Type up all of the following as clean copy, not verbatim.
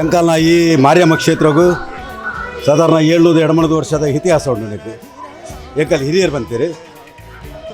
ಬೆಂಕಲ್ನ ಈ ಮಾರಿಯಮ್ಮ ಕ್ಷೇತ್ರಗೂ ಸಾಧಾರಣ 700-800 ವರ್ಷದ ಇತಿಹಾಸ ಉಂಟು ನನಗೆ. ಏಕಲ್ಲಿ ಹಿರಿಯರು ಬಂತೀರಿ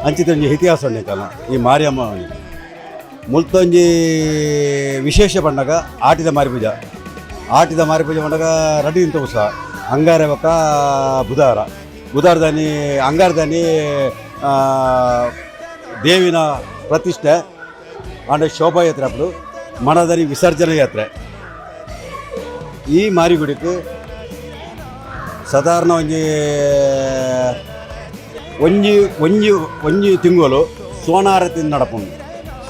ಅಂಚಿತೊಂಜಿ ಇತಿಹಾಸ ಉಂಟು ಏಕಲ್ಲ ಈ ಮಾರಿಯಮ್ಮ ಮುಲ್ತೊಂಜಿ ವಿಶೇಷ ಬಂಡಾಗ ಆಟಿದ ಮಾರಿಪೂಜ ಬಂಡಾಗ ರಡಿ ಇಂತ ಉತ್ಸವ ಅಂಗಾರ ಬಕ್ಕ ಬುಧಾರದಾನಿ ಅಂಗಾರದಾನಿ ದೇವಿನ ಪ್ರತಿಷ್ಠೆ ಆಂಡ ಶೋಭಾಯಾತ್ರೆ ಅప్పుడు ಮನದಾನಿ ವಿಸರ್ಜನೆ ಯಾತ್ರೆ. ಈ ಮಾರಿಗುಡಿಗೆ ಸಾಧಾರಣ ಒಂಜಿ ತಿಂಗಳು ಸೋನಾರತಿಂದ ನಡಪುಂಡು.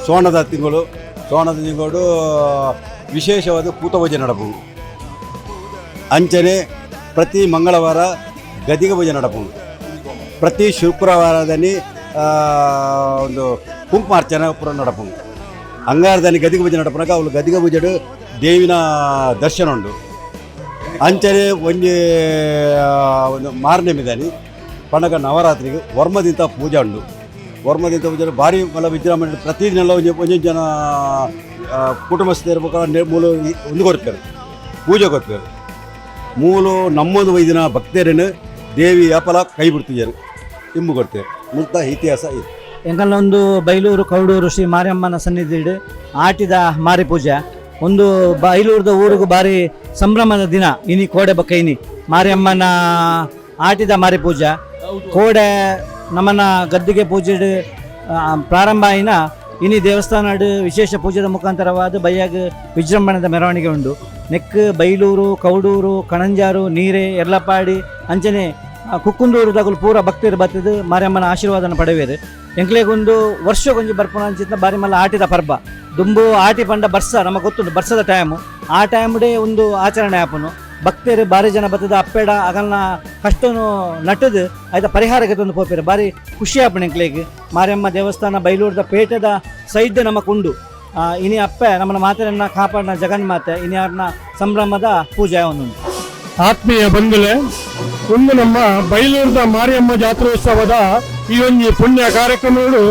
ಸೋಣದ ತಿಂಗಳು ವಿಶೇಷವಾದ ಕೂತ ನಡಪುಂಡು. ಅಂಚನೆ ಪ್ರತಿ ಮಂಗಳವಾರ ಗದಿಗ ಪೂಜೆ ನಡಪುಂಡು. ಪ್ರತಿ ಶುಕ್ರವಾರದಲ್ಲಿ ಒಂದು ಕುಂಕುಮಾರ್ಚನೆ ಪುರ ನಡಪುಂಡು. ಅಂಗಾರದಾನಿ ಗದಿಗ ಪೂಜೆ ನಡಪನಾಗ ಅವಳು ಗದಿಗ ಪೂಜೆಡು ದೇವಿನ ದರ್ಶನ ಉಂಡು. ಅಂಚನೆ ಒಂದು ಮಾರನೇ ಮಿದಾನಿ ಪಂಡಗ ನವರಾತ್ರಿಗೆ ವರ್ಮದಿಂತ ಪೂಜೆ ಉಂಡು. ವರ್ಮದಿಂತ ಪೂಜೆ ಭಾರಿ ಮಲ್ಲ ವಿಜೃಂಭಣೆ ಪ್ರತಿದಿನ ಒಂದೊಂದು ಜನ ಕುಟುಂಬಸ್ಥರು ಇರ್ಬೇಕಾದ್ರೆ ಮೂಲು ಒಂದು ಕೊಡ್ತಾರೆ ಪೂಜೆ ಕೊಡ್ತಾರೆ. ಮೂಲು ನಮ್ಮೊಂದು ವೈದಿನ ಭಕ್ತರನ್ನು ದೇವಿ ಯಾಪಲ ಕೈ ಬಿಡ್ತಿದ್ದಾರೆ ಇಂಬು ಕೊಡ್ತೇವೆ. ಮುಂತ ಇತಿಹಾಸ ಇದೆ. ಎಂಕಲ್ಲೊಂದು ಬೈಲೂರು ಕೌಡೂರು ಶ್ರೀ ಮಾರಿಯಮ್ಮನ ಸನ್ನಿಧಿ ಆಟಿದ ಮಾರಿ ಪೂಜೆ ಒಂದು ಬೈಲೂರದ ಊರಿಗೂ ಭಾರಿ ಸಂಭ್ರಮದ ದಿನ. ಇನಿ ಕೋಡೆ ಬಕ್ಕ ಇನಿ ಮಾರಿಯಮ್ಮನ ಆಟಿದ ಮಾರಿ ಪೂಜೆ ಕೋಡೆ ನಮ್ಮನ ಗದ್ದಿಗೆ ಪೂಜೆ ಪ್ರಾರಂಭ ಆಯಿನ ಇನಿ ದೇವಸ್ಥಾನ ವಿಶೇಷ ಪೂಜೆದ ಮುಖಾಂತರವಾದ ಬೈಯಾಗ ವಿಜೃಂಭಣೆದ ಮೆರವಣಿಗೆ ಉಂಡು. ನೆಕ್ ಬೈಲೂರು ಕೌಡೂರು ಕಣಂಜಾರು ನೀರೆ ಎರ್ಲಪಾಡಿ ಅಂಚನೆ ಕುಕ್ಕುಂದೂರುದಾಗಲು ಪೂರ ಭಕ್ತರು ಬರ್ತದೆ ಮಾರಿಯಮ್ಮನ ಆಶೀರ್ವಾದನ ಪಡೆವೇರು. ಎಂಕ್ಲೆಗೊಂದು ವರ್ಷಕ್ಕೊಂಜಿ ಬರ್ಪುಣ ಅಂಚಿತ್ತ ಬಾರಿ ಮಲ್ಲ ಆಟಿದ ಪರ್ಬ ದುಂಬು ಆಟಿ ಪಂಡ ಬರ್ಸ ನಮಗೆ ಗೊತ್ತುಂಟು ಬರ್ಸದ ಟೈಮು ಆ ಟೈಮ್ಡೆ ಒಂದು ಆಚರಣೆ ಆಪುನು. ಭಕ್ತರು ಭಾರಿ ಜನ ಬರ್ತದ ಅಪ್ಪೆಡ ಅಗಲ್ನ ಕಷ್ಟನು ನಟದು ಆಯ್ತ ಪರಿಹಾರಕ್ಕೆ ತಂದು ಪೋಪೇರು ಭಾರಿ ಖುಷಿ ಆಪಣೆ ಎಂಕ್ಲೆಗೆ. ಮಾರಿಯಮ್ಮ ದೇವಸ್ಥಾನ ಬೈಲೂರದ ಪೇಟದ ಸೈಡ್ ನಮಕ್ ಉಂಡು. ಇನಿ ಅಪ್ಪೆ ನಮ್ಮನ್ನ ಮಾತೆಯನ್ನ ಕಾಪಾಡಿನ ಜಗನ್ಮಾತೆ ಇನಿ ಅವ್ರನ್ನ ಸಂಭ್ರಮದ ಪೂಜೆ ಒಂದುಂಟು. ಆತ್ಮೀಯ ಬಂಧುಲೆ, ಒಂದು ನಮ್ಮ ಬೈಲೂರದ ಮಾರಿಯಮ್ಮ ಜಾತ್ರೋತ್ಸವದ ಈ ಒಂದು ಪುಣ್ಯ ಕಾರ್ಯಕ್ರಮಗಳು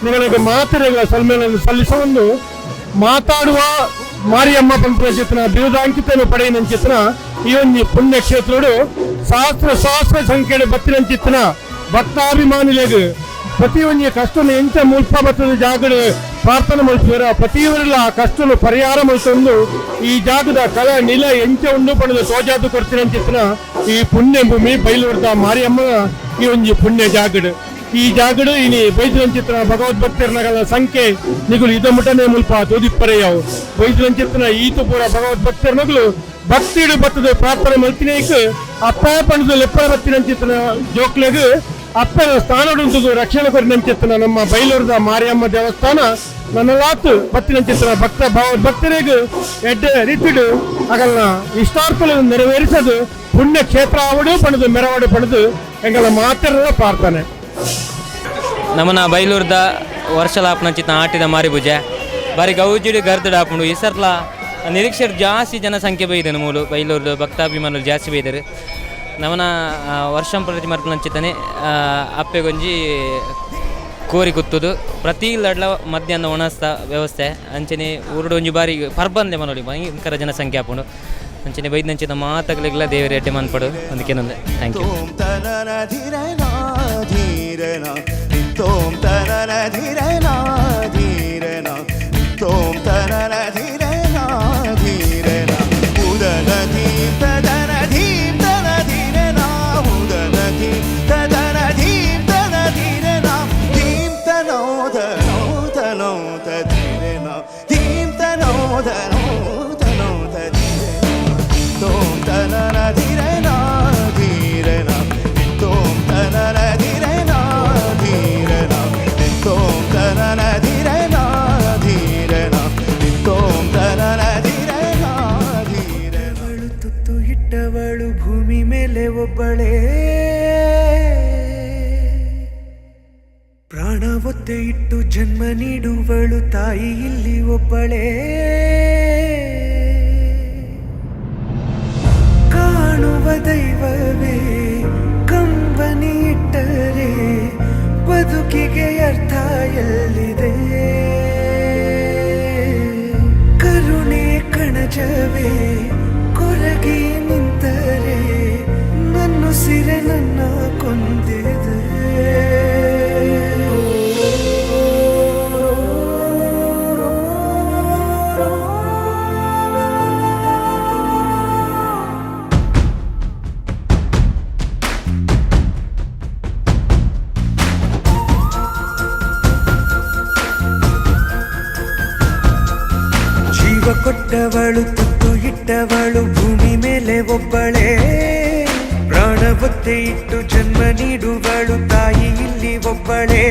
ನಿಮಗೆ ಮಾತೆರೆಗಳ ಸನ್ಮಾನ ಸಲ್ಲಿಸುವ ಮಾತಾಡುವ ಮಾರಿಯಮ್ಮ ಪಂಪಿನ ಚಿತ್ರ ಬಿರುದಾಂಕಿತನು ಪಡೆಯಿನ ಚಿತ್ರ ಈ ಒಂದು ಪುಣ್ಯ ಕ್ಷೇತ್ರಗಳು ಸಹಸ್ರ ಸಂಖ್ಯೆಯ ಬತ್ತಿನ ಚಿತ್ರ ಭಕ್ತಾಭಿಮಾನಿಗಳಿಗೆ ಪ್ರತಿಯೊಂದು ಕಷ್ಟನು ಎಂಚ ಮುಲ್ಪ ಬತ್ತದ ಜಾಗಗಳು ಪ್ರಾರ್ಥನೆ ಮಾಡ್ತಿದ್ದಾರೆ. ಪ್ರತಿಯೊಬ್ಬರೆಲ್ಲ ಕಷ್ಟನು ಪರಿಹಾರ ಮಾಡ್ಕೊಂಡು ಈ ಜಾಗದ ಕಲ ನಿಲ ಎಂಚ ಉಂಡು ಪಡೆದು ತೋಜಾದು ಕೊಡ್ತೀನಿ ಅಂಚಿತ್ರ ಈ ಪುಣ್ಯ ಭೂಮಿ ಬೈಲೂರದ ಮಾರಿಯಮ್ಮನ ಈ ಒಂದು ಪುಣ್ಯ ಜಾಗಡು. ಈ ಜಾಗಡು ಇನಿ ಬೈಜುಲಂಚಿತ್ರ ಭಗವದ್ಭಕ್ತರನಗಳ ಸಂಖ್ಯೆ ನಿಗುಲು ಇದ ಮುಟನೆ ಮುಲ್ಪ ತೋದಿಪ್ಪರೆಯವು ಬೈಜುಲಂಚಿತ್ರ ಈತು ಪೂರ ಭಗವದ್ಭಕ್ತರನಗಳು ಭಕ್ತಿಡು ಬತ್ತದ ಪ್ರಾರ್ಥನೆ ಮಲ್ತಿನೇಕ ಅಪ್ಪ ಪಣದು ಲೆಪ್ಪರ ಬತ್ತಿನಂಚಿತ್ರ ಜೋಕ್ಲೆಗ್ ಅಪ್ಪನ ಸ್ಥಾನಡುಂಟು ರಕ್ಷಣೆ ಕೊರಿನಂಚಿತ್ರ ನಮ್ಮ ಬೈಲೂರದ ಮಾರಿಯಮ್ಮ ದೇವಸ್ಥಾನ ನನ್ನಲಾತು ಬತ್ತಿನಂಚಿತ್ರ ಭಕ್ತರಿಗೆ ಎಡ್ಡೆ ರೀತಿಡು ಅಗಲ್ನ ಇಷ್ಟಾರ್ಥಗಳನ್ನು ನೆರವೇರಿಸದು ಪುಣ್ಯ ಕ್ಷೇತ್ರ ಆವಡು ಪಣದು ಮೆರವಡು ಪಡೆದು ಎಂಗಳ ಮಾತೆರ ಪ್ರಾರ್ಥನೆ. ನಮ್ಮನ ಬೈಲೂರ್ದ ವರ್ಷಲಾಪನ ಚಿತ್ತ ಆಟಿದ ಮಾರಿ ಪೂಜೆ ಬಾರಿ ಗೌಜಿಡಿ ಗರ್ದಡ ಹಾಕೊಂಡು ಈ ಸರ್ಲ ನಿರೀಕ್ಷೆ ಜಾಸ್ತಿ ಜನಸಂಖ್ಯೆ ಬೈದೇನು ಮೂಲು ಬೈಲೂರ್ದು ಭಕ್ತಾಭಿಮಾನರು ಜಾಸ್ತಿ ಬೈದರು. ನಮ್ಮನ ವರ್ಷಂ ಪ್ರತಿ ಮರ್ಪನ ಚಿತ್ತನೆ ಅಪ್ಪೆಗೊಂಜಿ ಕೋರಿ ಕುತ್ತುದು ಪ್ರತಿ ಲಡ್ಲ ಮಧ್ಯಾಹ್ನ ಒಣಸ್ತ ವ್ಯವಸ್ಥೆ ಅಂಚನೆ ಊರುಡು ಒಂಜಿ ಬಾರಿ ಪರ್ಬಂದೆ ಮನೋಡಿ ಭಯಂಕರ ಜನಸಂಖ್ಯೆ ಹಾಕೊಂಡು ಅಂಚನೆ ಬೈದಂಚಿತ ಮಾತಗಳಿಗೆಲ್ಲ ದೇವರ ಎಡ್ಡೆ ಮನ್ಪಡು ಅದಕ್ಕೇನೊಂದೆ. Thank you. ಭೂಮಿ ಮೇಲೆ ಒಬ್ಬಳೇ ಪ್ರಾಣ ಒತ್ತೆ ಇಟ್ಟು ಜನ್ಮ ನೀಡುವಳು ತಾಯಿ ಇಲ್ಲಿ ಒಬ್ಬಳೇ. ಕಾಣುವ ದೈವವೇ ಕಂಬನಿ ಇಟ್ಟರೆ ಬದುಕಿಗೆ ಅರ್ಥ ಎಲ್ಲಿದೆ. ಕರುಣೆ ಕಣಜವೇ ಹೆತ್ತವಳು ತುತ್ತು ಇಟ್ಟವಳು ಭೂಮಿ ಮೇಲೆ ಒಬ್ಬಳೇ, ಪ್ರಾಣ ಒತ್ತೆ ಇಟ್ಟು ಜನ್ಮ ನೀಡುವಳು ತಾಯಿ ಇಲ್ಲಿ ಒಬ್ಬಳೇ.